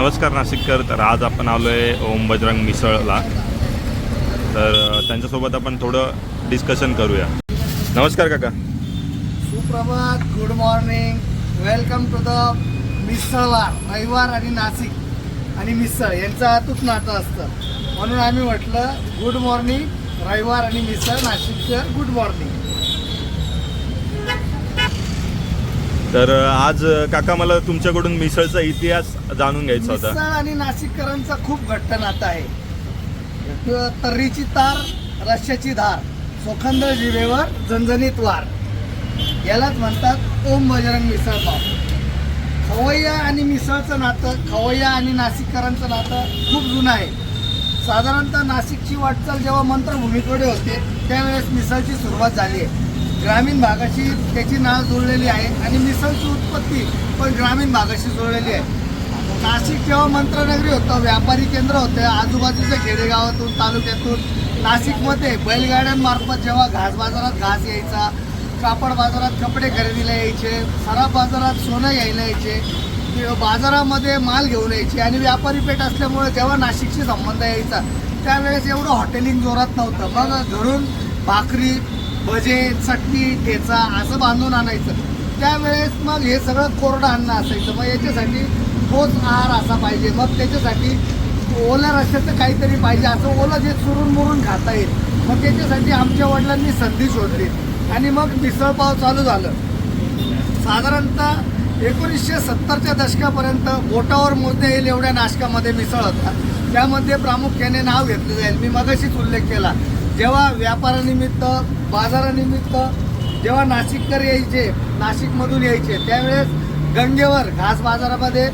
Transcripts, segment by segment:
नमस्कार नाशिककर. तर आज आपण आलो आहे ओम बजरंग मिसळला. तर त्यांच्यासोबत आपण थोडं डिस्कशन करूया. नमस्कार काका. सुप्रभात, good morning, welcome to the Misalwar. रविवार आणि नाशिक आणि मिसळ यांचं अतूट नातं असतं, म्हणून आम्ही म्हटलं गुड मॉर्निंग रविवार आणि मिसळ नाशिककर गुड मॉर्निंग. तर आज काका मला तुमच्याकडून मिसळचा इतिहास जाणून घ्यायचा होता. मिसळ आणि नाशिककरांचा खूप घट्ट नातं आहे. तर्रीची तार, रश्श्याची धार, सोखंद जिभेवर झणझणीत वार, यालाच म्हणतात ओम बजरंग मिसळ पाव. खवय्या आणि मिसळचं नातं, खवय्या आणि नाशिककरांचं नातं खूप जुनं आहे. साधारणतः नाशिकची वाटचाल जेव्हा मंत्रभूमीकडे होते त्यावेळेस मिसळची सुरुवात झाली आहे. ग्रामीण भागाशी त्याची नाळ जुळलेली आहे आणि मिसळची उत्पत्ती पण ग्रामीण भागाशी जुळलेली आहे. नाशिक जेव्हा मंत्रनगरी होतं, व्यापारी केंद्र होते, आजूबाजूच्या खेडेगावातून तालुक्यातून नाशिकमध्ये बैलगाड्यांमार्फत जेव्हा घास बाजारात घास यायचा, कापड बाजारात कपडे खरेदीला यायचे, सराफ बाजारात सोनं घ्यायला यायचे, बाजारामध्ये माल घेऊन यायचे आणि व्यापारी पेठ असल्यामुळे जेव्हा नाशिकशी संबंध यायचा त्यावेळेस एवढं हॉटेलिंग जोरात नव्हतं. मग घरून भाकरी, भजे, चटणी, ठेचा असं बांधून आणायचं. त्यावेळेस मग हे सगळं कोरडं अन्न असायचं. मग याच्यासाठी ठोस आहार असा पाहिजे, मग त्याच्यासाठी ओल्या रश्श्याचं काहीतरी पाहिजे, असं ओलं जे चुरून मुरून खाता येईल. मग त्याच्यासाठी आमच्या वडिलांनी संधी शोधली आणि मग मिसळपाव चालू झालं. साधारणतः 1970च्या दशकापर्यंत बोटावर मोजता येईल एवढ्या नाशकामध्ये मिसळ होता. त्यामध्ये प्रामुख्याने नाव घेतलं जाईल, मी मगाशीच उल्लेख केला, जेव्हा व्यापारानिमित्त, बाजारानिमित्त जेव्हा नाशिककर यायचे, नाशिकमधून यायचे, त्यावेळेस गंगेवर घास बाजारामध्ये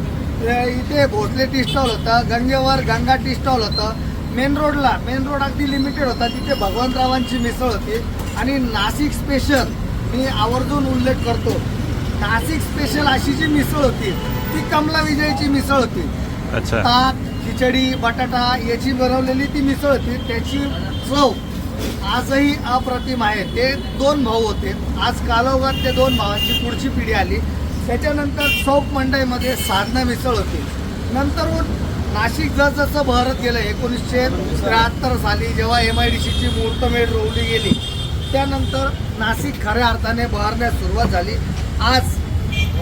इथे भोसले टी स्टॉल होतं, गंगेवर गंगा टी स्टॉल होतं, मेन रोड अगदी लिमिटेड होता, तिथे भगवंतरावांची मिसळ होती. आणि नाशिक स्पेशल मी आवर्जून उल्लेख करतो, नाशिक स्पेशल अशी जी मिसळ होती ती कमला विजयची मिसळ होती. अच्छा. ताक, खिचडी, बटाटा याची बनवलेली ती मिसळ होती. त्याची चव आजही अप्रतिम आहे. ते दोन भाऊ होते, आज कालोगात ते दोन भावांची पुढची पिढी आली. त्याच्यानंतर चौक मंडईमध्ये साधना मिसळ होती. नंतरून नाशिक जसं बहरत गेलं, 1973 साली जेव्हा MIDCची मुहूर्तमेढ रोवली गेली, त्यानंतर नाशिक खऱ्या अर्थाने बहरण्यास सुरुवात झाली. आज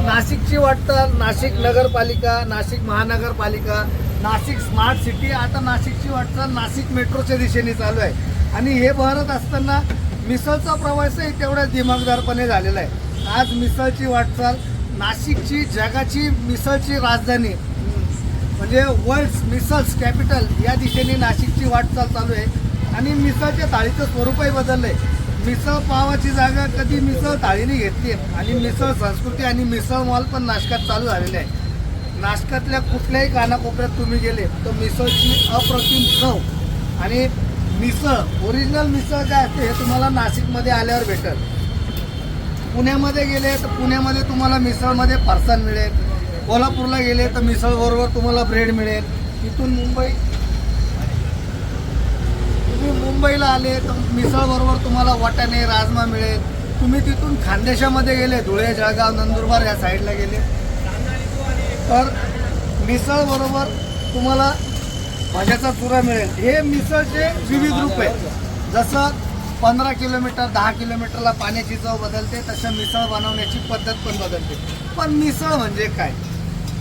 नाशिकची वाटचाल, नाशिक नगरपालिका, नाशिक महानगरपालिका, नाशिक स्मार्ट सिटी, आता नाशिकची वाटचाल नाशिक मेट्रोच्या दिशेने चालू आहे. आणि हे बहरत असताना मिसळचा प्रवासही तेवढ्या दिमागदारपणे झालेला आहे. आज मिसळची वाटचाल, नाशिकची जगाची मिसळची राजधानी म्हणजे वर्ल्ड मिसल्स कॅपिटल या दिशेने नाशिकची वाटचाल चालू आहे. आणि मिसळच्या थाळीचं स्वरूपही बदललं आहे. मिसळ पावाची जागा कधी मिसळ थाळीने घेतली आहे आणि मिसळ संस्कृती आणि मिसळ मॉल पण नाशकात चालू झालेले आहे. नाशकातल्या कुठल्याही कानाकोपऱ्यात तुम्ही गेले तर मिसळची अप्रतिम चव आणि मिसळ, ओरिजिनल मिसळ काय असते हे तुम्हाला नाशिकमध्ये आल्यावर भेटेल. पुण्यामध्ये गेले तर पुण्यामध्ये तुम्हाला मिसळमध्ये फरसाण मिळेल, कोल्हापूरला गेले तर मिसळबरोबर तुम्हाला ब्रेड मिळेल. तुम्ही मुंबईला आले तर मिसळबरोबर तुम्हाला वाटाणे, राजमा मिळेल. तुम्ही तिथून खानदेशामध्ये गेले, धुळे, जळगाव, नंदुरबार या साईडला गेले तर मिसळबरोबर तुम्हाला भाज्याचा चुरा मिळेल. हे मिसळचे विविध रूप आहेत. जसं 15 किलोमीटर 10 किलोमीटरला पाण्याची चव बदलते, तसं मिसळ बनवण्याची पद्धत पण बदलते. पण मिसळ म्हणजे काय?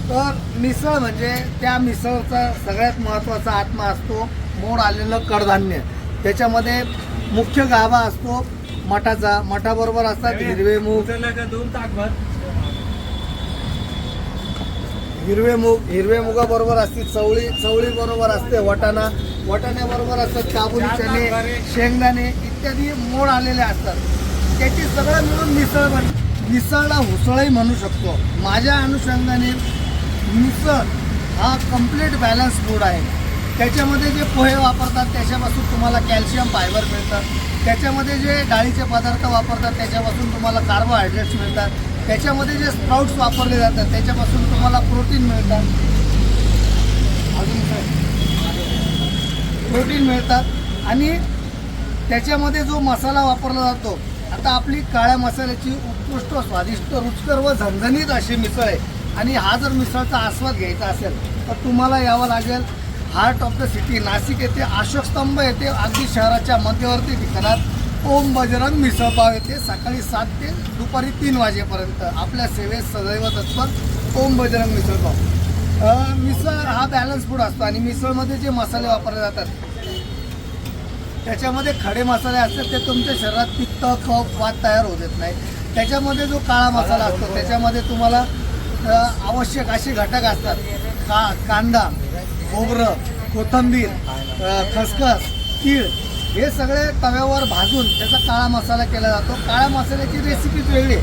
तर मिसळ म्हणजे त्या मिसळचा सगळ्यात महत्त्वाचा आत्मा असतो मोड आलेलं कडधान्य. त्याच्यामध्ये मुख्य गाभा असतो मठाचा. मठाबरोबर असतात हिरवे मूग, हिरवे मुगाबरोबर असते चवळी, चवळीबरोबर असते वाटाणा, वाटाण्याबरोबर असतात काबुली चणे, शेंगदाणे इत्यादी मोड आलेले असतात. त्याची सगळं मिळून मिसळला हुसळही म्हणू शकतो. माझ्या अनुषंगाने मिसळ हा कम्प्लीट बॅलन्स फूड आहे. त्याच्यामध्ये जे पोहे वापरतात त्याच्यापासून तुम्हाला कॅल्शियम, फायबर मिळतं. त्याच्यामध्ये जे डाळीचे पदार्थ वापरतात त्याच्यापासून तुम्हाला कार्बोहायड्रेट्स मिळतात. त्याच्यामध्ये जे स्प्राउट्स वापरले जातात त्याच्यापासून तुम्हाला प्रोटीन मिळतात. प्रोटीन मिळतात आणि त्याच्यामध्ये जो मसाला वापरला जातो, आता आपली काळ्या मसाल्याची उत्कृष्ट, स्वादिष्ट, रुचकर व झणझणीत अशी मिसळ आहे. आणि हा जर मिसळचा आस्वाद घ्यायचा असेल तर तुम्हाला यावं लागेल heart of the city Nashik येथे अशोक स्तंभ येथे अगदी शहराच्या मध्यवर्ती ठिकाणात ओम बजरंग मिसळपाव येथे सकाळी 7 ते दुपारी 3 वाजेपर्यंत आपल्या सेवेत सदैव तत्पर ओम बजरंग मिसळपाव। मिसळ हा बॅलन्स फूड असतो आणि मिसळमध्ये जे मसाले वापरले जातात त्याच्यामध्ये खडे मसाले असतात ते तुमच्या शरीरात पित्त कफ वात तयार होत येत नाही। त्याच्यामध्ये जो काळा मसाला असतो त्याच्यामध्ये तुम्हाला आवश्यक असे घटक असतात कांदा खोबरं कोथिंबीर खसखस तीळ हे सगळे तव्यावर भाजून त्याचा काळा मसाला केला जातो। काळ्या मसाल्याची रेसिपीच वेगळी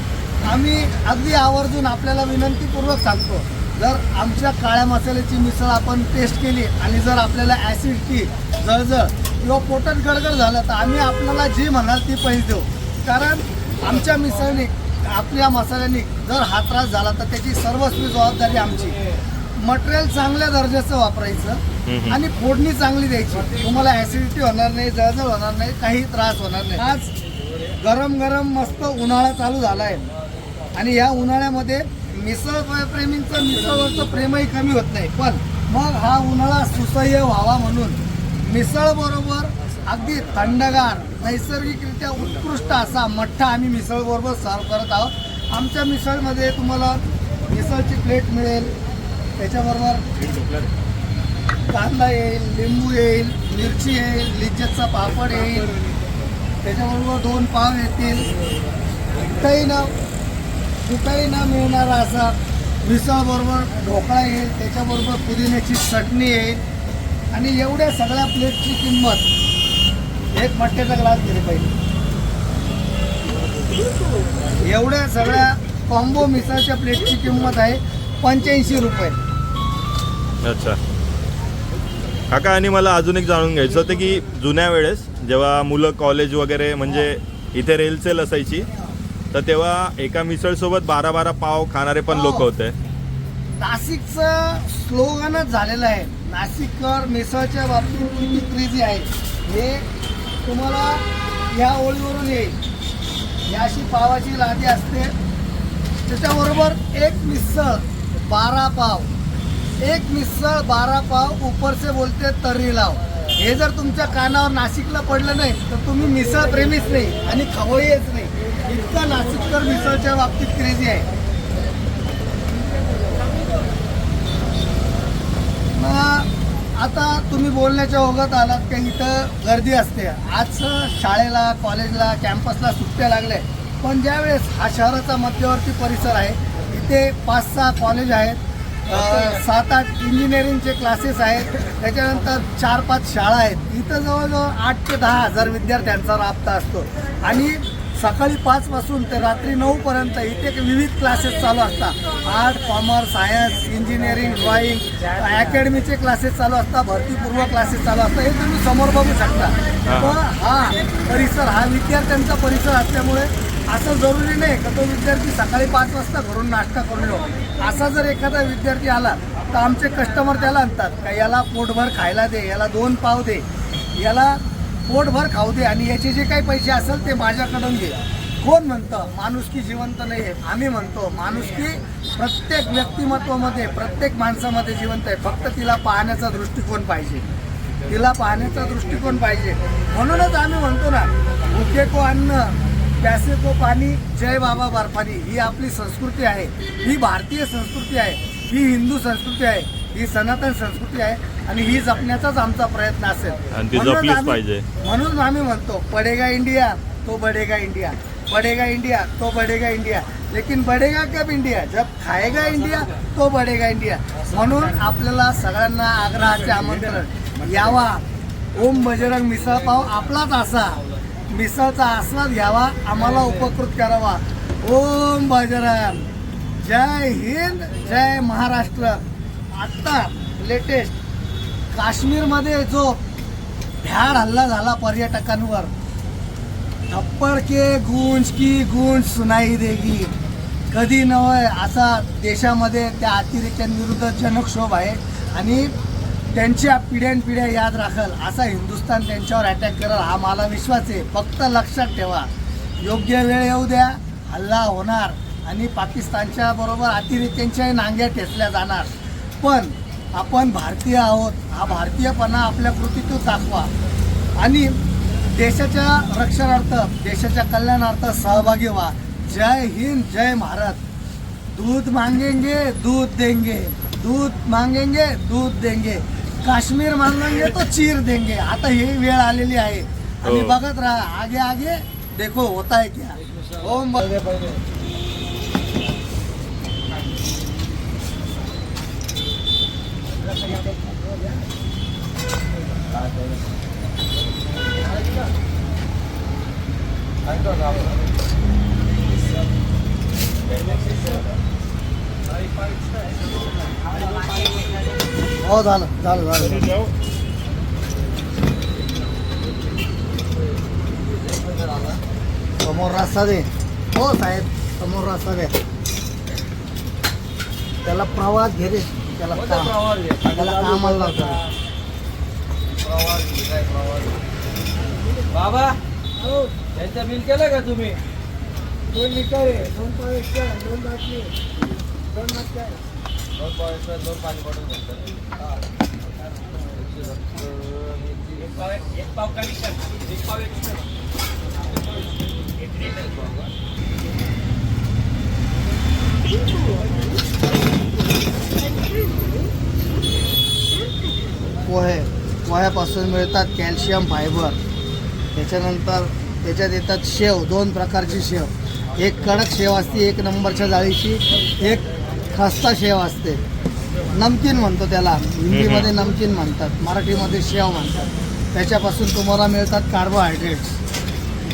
आम्ही अगदी आवर्जून आपल्याला विनंतीपूर्वक सांगतो जर आमच्या काळ्या मसाल्याची मिसळ आपण टेस्ट केली आणि जर आपल्याला ॲसिडिटी जळजळ किंवा पोटात गडगड झालं तर आम्ही आपल्याला जी म्हणाल ती पैसे देऊ, कारण आमच्या मिसळने आपल्या मसाल्याने जर हा त्रास झाला तर त्याची सर्वस्वी जबाबदारी आमची। मटेरियल चांगल्या दर्जाचं वापरायचं आणि फोडणी चांगली द्यायची, तुम्हाला ॲसिडिटी होणार नाही जळजळ होणार नाही काही त्रास होणार नाही। आज गरम गरम मस्त उन्हाळा चालू झाला आहे आणि या उन्हाळ्यामध्ये मिसळ प्रेमींचं मिसळवरचं प्रेमही कमी होत नाही, पण मग हा उन्हाळा सुसह्य व्हावा म्हणून मिसळ बरोबर अगदी थंडगार नैसर्गिकरित्या उत्कृष्ट असा मठ्ठा आम्ही मिसळ बरोबर सर्व करत आहोत। आमच्या मिसळमध्ये तुम्हाला मिसळची प्लेट मिळेल, त्याच्याबरोबर कांदा येईल लिंबू येईल मिरची येईल लिज्जतचा पापड येईल, त्याच्याबरोबर 2 पाव येतील, कुठेही न मिळणारा असा मिसळबरोबर ढोकळा येईल, त्याच्याबरोबर पुदिन्याची चटणी येईल आणि एवढ्या सगळ्या प्लेटची किंमत एक मठ्ठ्याचा ग्लास दिले पाहिजे। एवढ्या सगळ्या कॉम्बो मिसळच्या प्लेटची किंमत आहे 85 रुपये। अच्छा काका, आणि मला अजून एक जाणून घ्यायचं होतं की जुन्या वेळेस जेव्हा मुलं कॉलेज वगैरे म्हणजे इथे रेलसेल असायची तर तेव्हा एका मिसळसोबत 12-12 पाव खाणारे पण लोक होते। नाशिकचं स्लोगनच झालेलं आहे, नाशिककर मिसळच्या बाबतीत किती क्रेझी आहे हे तुम्हाला या ओळीवरून येईल। ही अशी पावाची लादी असते, त्याच्याबरोबर एक मिसळ 12 पाव, एक मिसळ 12 पाव ऊपर से बोलते तर्री लाव। हे जर तुमच्या कानावर नाशिकला पडलं नाही तर तुम्ही मिसळ प्रेमीच नाही आणि खवय्येच नाही, इतका नाशिककर मिसळच्या बाबतीत क्रेझी आहे। आता तुम्ही बोलण्याच्या ओघात आलात की इथं गर्दी असते, आज शाळेला कॉलेजला कॅम्पसला सुट्ट्या लागल्या, पण ज्यावेळेस हा शहराचा मध्यवर्ती परिसर आहे इथे 5-6 कॉलेज आहेत, 7-8 इंजिनिअरिंगचे क्लासेस आहेत, त्याच्यानंतर 4-5 शाळा आहेत, इथं जवळजवळ 8 ते 10 हजार विद्यार्थ्यांचा राबता असतो आणि सकाळी 5 पासून ते रात्री 9 पर्यंत इथे विविध क्लासेस चालू असतात। Art commerce science engineering drawing अकॅडमीचे क्लासेस चालू असतात, भरतीपूर्व क्लासेस चालू असतात, हे तुम्ही समोर बघू शकता। तर हा परिसर हा विद्यार्थ्यांचा परिसर असल्यामुळे असं जरुरी नाही का तो विद्यार्थी सकाळी 5 वाजता घरून नाश्ता करून येऊ। असा जर एखादा विद्यार्थी आला तर आमचे कस्टमर त्याला आणतात का याला पोटभर खायला दे, याला 2 पाव दे, याला पोटभर खाऊ दे आणि याचे जे काही पैसे असेल ते माझ्याकडून घे। कोण म्हणतं माणुसकी जिवंत नाही आहे? आम्ही म्हणतो माणुसकी प्रत्येक व्यक्तिमत्वामध्ये प्रत्येक माणसामध्ये जिवंत आहे, फक्त तिला पाहण्याचा दृष्टिकोन पाहिजे, तिला पाहण्याचा दृष्टिकोन पाहिजे। म्हणूनच आम्ही म्हणतो ना भुके को अन्न प्यासे को पाणी जय बाबा बर्फानी, ही आपली संस्कृती आहे, ही भारतीय संस्कृती आहे, ही हिंदू संस्कृती आहे, ही सनातन संस्कृती आहे आणि ही जपण्याचाच आमचा प्रयत्न असेल आणि ती जपलीच पाहिजे। म्हणून आम्ही म्हणतो पडेगा इंडिया तो बढ़ेगा इंडिया, बढ़ेगा इंडिया तो बढ़ेगा इंडिया, लेकिन बढ़ेगा कब इंडिया जब खाएगा इंडिया तो बढ़ेगा इंडिया। म्हणून आपल्याला सगळ्यांना आग्रहाचे आमंत्रण, यावा ओम बजरंग मिसळपाव आपलाच असा मिसळचा आस्वाद घ्यावा, आम्हाला उपकृत करावा। ओम बजरंग, जय हिंद जय महाराष्ट्र। आत्ता लेटेस्ट काश्मीरमध्ये जो भ्याड हल्ला झाला पर्यटकांवर, थप्पड़ के गूंज की गूंज सुनाई देगी, कधी नव्हे असा देशामध्ये त्या अतिरेक्यांविरुद्ध जनक्षोभ आहे आणि त्यांच्या पिढ्यानपिढ्या याद राखल असा हिंदुस्थान त्यांच्यावर अटॅक करेल हा मला विश्वास आहे। फक्त लक्षात ठेवा योग्य वेळ येऊ द्या, हल्ला होणार आणि पाकिस्तानच्या बरोबर अतिरेक्यांच्याही नांग्या ठेचल्या जाणार, पण आपण भारतीय आहोत, हा भारतीयपणा आपल्या कृतीतून दाखवा आणि देशाच्या रक्षणार्थ, देशाच्या कल्याणार्थ सहभागी व्हा. जय हिंद, जय भारत. दूध मांगेंगे दूध देंगे, दूध मांगेंगे दूध देंगे, काश्मीर मांगेंगे तो चीर देंगे. आता ही वेळ आलेली आहे आणि बघत राहा, आगे आगे देखो होता है क्या. ओम हो झालं झालं झालं. समोर रस्ता दे. हो साहेब, समोर रस्ता द्या. त्याला प्रवास घे रे, त्याला त्याला कामाला लावतो. बाबा त्यांचं बिल केलं का तुम्ही? 2 लिटर, 2 पाव एक्स्ट्रा, 2 बाटली, 2 मटका. 2 पाव 2 पाणी बॉटल नंतर. एक पाव कमी, एक पाव एक्स्ट्रा. पोह्यापासून मिळतात कॅल्शियम फायबर. त्याच्यानंतर त्याच्यात येतात शेव, 2 प्रकारची शेव. एक कडक शेव असते 1 नंबरच्या जाळीची, एक खस्ता शेव असते. नमकीन म्हणतो त्याला, हिंदीमध्ये नमकीन म्हणतात, मराठीमध्ये शेव म्हणतात. त्याच्यापासून तुम्हाला मिळतात कार्बोहायड्रेट्स.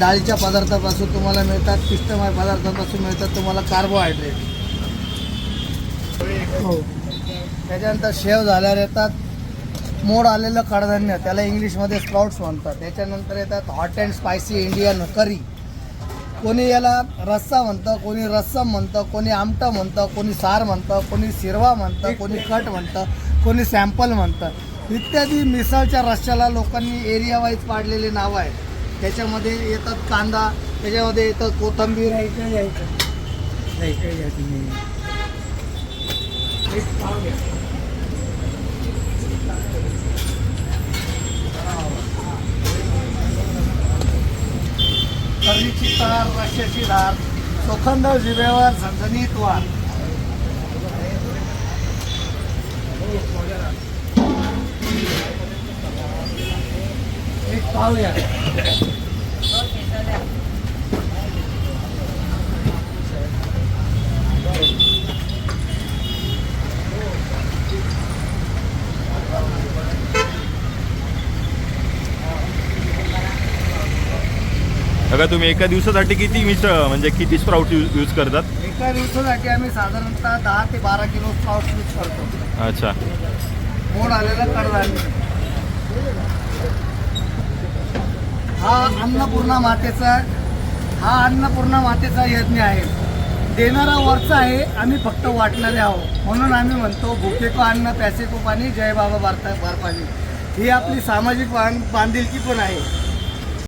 डाळीच्या पदार्थापासून तुम्हाला मिळतात, पिष्टमय पदार्थापासून मिळतात तुम्हाला कार्बोहायड्रेट. हो. त्याच्यानंतर शेव झाल्यावर येतात मोड आलेलं कडधान्य, त्याला इंग्लिशमध्ये स्प्राउट्स म्हणतात. त्याच्यानंतर येतात हॉट अँड स्पायसी इंडियन करी. कोणी याला रस्सा म्हणतं, कोणी रस्सम म्हणतं, कोणी आमटं म्हणतं, कोणी सार म्हणतं, कोणी शिरवा म्हणतं, कोणी कट म्हणतं, कोणी सॅम्पल म्हणतं इत्यादी. मिसळच्या रश्श्याला लोकांनी एरिया वाईज पाडलेले नावं आहेत. त्याच्यामध्ये येतात कांदा, त्याच्यामध्ये येतं कोथिंबीर. तर्रीची तार, रश्श्याची धार, चोखंद जिभेवर झणझणीत वार. एक पाव या. बघा तुम्ही एका दिवसासाठी किती मिसळ म्हणजे किती स्प्राउट यूज करतात? एका दिवसासाठी आम्ही साधारणतः 10 ते 12 किलो स्प्राउट्स यूज करतो. अच्छा. मोड आलेलं कडधान्य. हा अन्नपूर्णा मातेचा यज्ञ आहे. देणारा वरचा आहे, आम्ही फक्त वाटणारे आहोत. म्हणून आम्ही म्हणतो भुके को अन्न प्यासे को पाणी, जय बाबा बारपाणी. ही आपली सामाजिक बांधिलकी पण आहे.